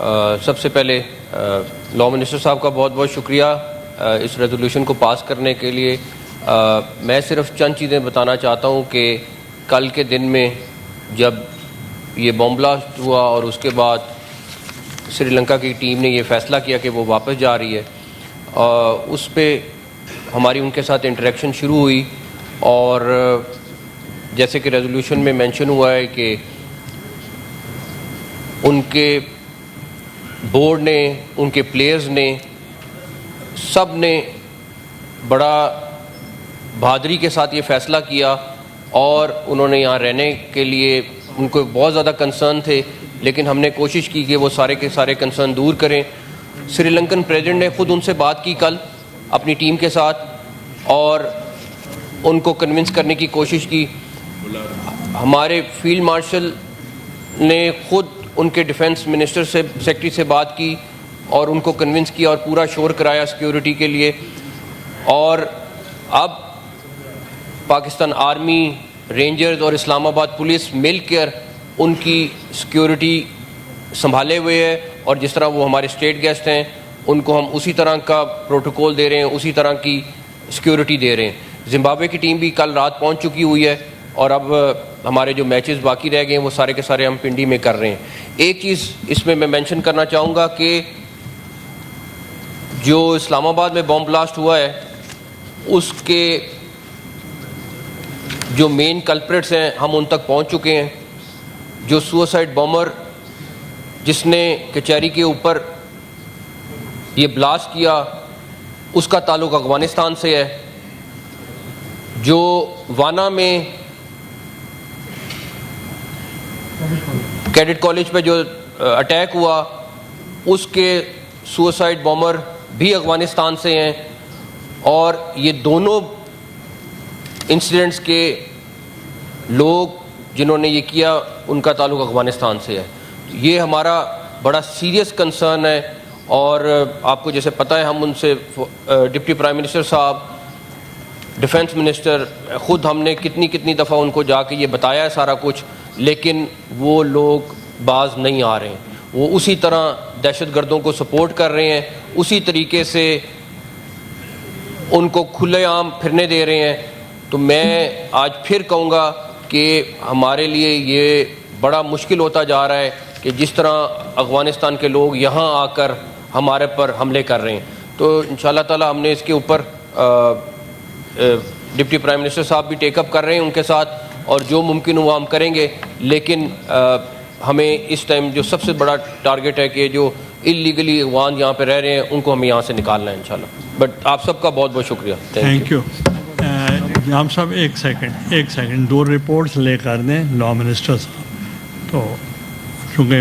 सबसे पहले law minister साहब का बहुत बहुत शुक्रिया इस रेजोल्यूशन को पास करने के लिए। मैं सिर्फ चंद चीज़ें बताना चाहता हूँ कि कल के दिन में जब ये बॉम्ब ब्लास्ट हुआ और उसके बाद श्रीलंका की टीम ने ये फ़ैसला किया कि वो वापस जा रही है, उस पर हमारी उनके साथ इंटरेक्शन शुरू हुई और जैसे कि रेजोल्यूशन में मेंशन हुआ है कि उनके बोर्ड ने, उनके प्लेयर्स ने, सब ने बड़ा बहादुरी के साथ ये फ़ैसला किया और उन्होंने यहाँ रहने के लिए उनको बहुत ज़्यादा कंसर्न थे, लेकिन हमने कोशिश की कि वो सारे के सारे कंसर्न दूर करें। श्रीलंकन प्रेसिडेंट ने ख़ुद उनसे बात की कल अपनी टीम के साथ और उनको कन्विंस करने की कोशिश की। हमारे फील्ड मार्शल ने ख़ुद उनके डिफेंस मिनिस्टर से, सेक्रेटरी से बात की और उनको कन्विंस किया और पूरा शोर कराया सिक्योरिटी के लिए। और अब पाकिस्तान आर्मी, रेंजर्स और इस्लामाबाद पुलिस मिलकर उनकी सिक्योरिटी संभाले हुए है और जिस तरह वो हमारे स्टेट गेस्ट हैं उनको हम उसी तरह का प्रोटोकॉल दे रहे हैं, उसी तरह की सिक्योरिटी दे रहे हैं। जिम्बाब्वे की टीम भी कल रात पहुंच चुकी हुई है और अब हमारे जो मैचेस बाकी रह गए हैं वो सारे के सारे हम पिंडी में कर रहे हैं। एक चीज़ इसमें मैं मेंशन करना चाहूँगा कि जो इस्लामाबाद में बॉम्ब ब्लास्ट हुआ है उसके जो मेन कल्प्रिट्स हैं हम उन तक पहुंच चुके हैं। जो सुसाइड बॉम्बर जिसने कचहरी के ऊपर ये ब्लास्ट किया उसका ताल्लुक अफगानिस्तान से है। जो वाना में कैडेट कॉलेज पे जो अटैक हुआ उसके सुसाइड बॉम्बर भी अफगानिस्तान से हैं और ये दोनों इंसिडेंट्स के लोग जिन्होंने ये किया उनका ताल्लुक अफगानिस्तान से है। ये हमारा बड़ा सीरियस कंसर्न है और आपको जैसे पता है हम उनसे डिप्टी प्राइम मिनिस्टर साहब, डिफेंस मिनिस्टर, ख़ुद हमने कितनी दफ़ा उनको जाके ये बताया है सारा कुछ, लेकिन वो लोग बाज नहीं आ रहे हैं। वो उसी तरह दहशतगर्दों को सपोर्ट कर रहे हैं, उसी तरीके से उनको खुलेआम फिरने दे रहे हैं। तो मैं आज फिर कहूँगा कि हमारे लिए ये बड़ा मुश्किल होता जा रहा है कि जिस तरह अफ़गानिस्तान के लोग यहाँ आकर हमारे पर हमले कर रहे हैं। तो इंशाअल्लाह ताला हमने इसके ऊपर डिप्टी प्राइम मिनिस्टर साहब भी टेकअप कर रहे हैं उनके साथ और जो मुमकिन हुआ हम करेंगे, लेकिन हमें इस टाइम जो सबसे बड़ा टारगेट है कि जो इलीगली अफगान यहाँ पे रह रहे हैं उनको हमें यहाँ से निकालना है इंशाल्लाह। बट आप सबका बहुत बहुत शुक्रिया, थैंक यू। हम सब एक सेकंड 2 रिपोर्ट्स लेकर दें लॉ मिनिस्टर साहब, तो चूँकि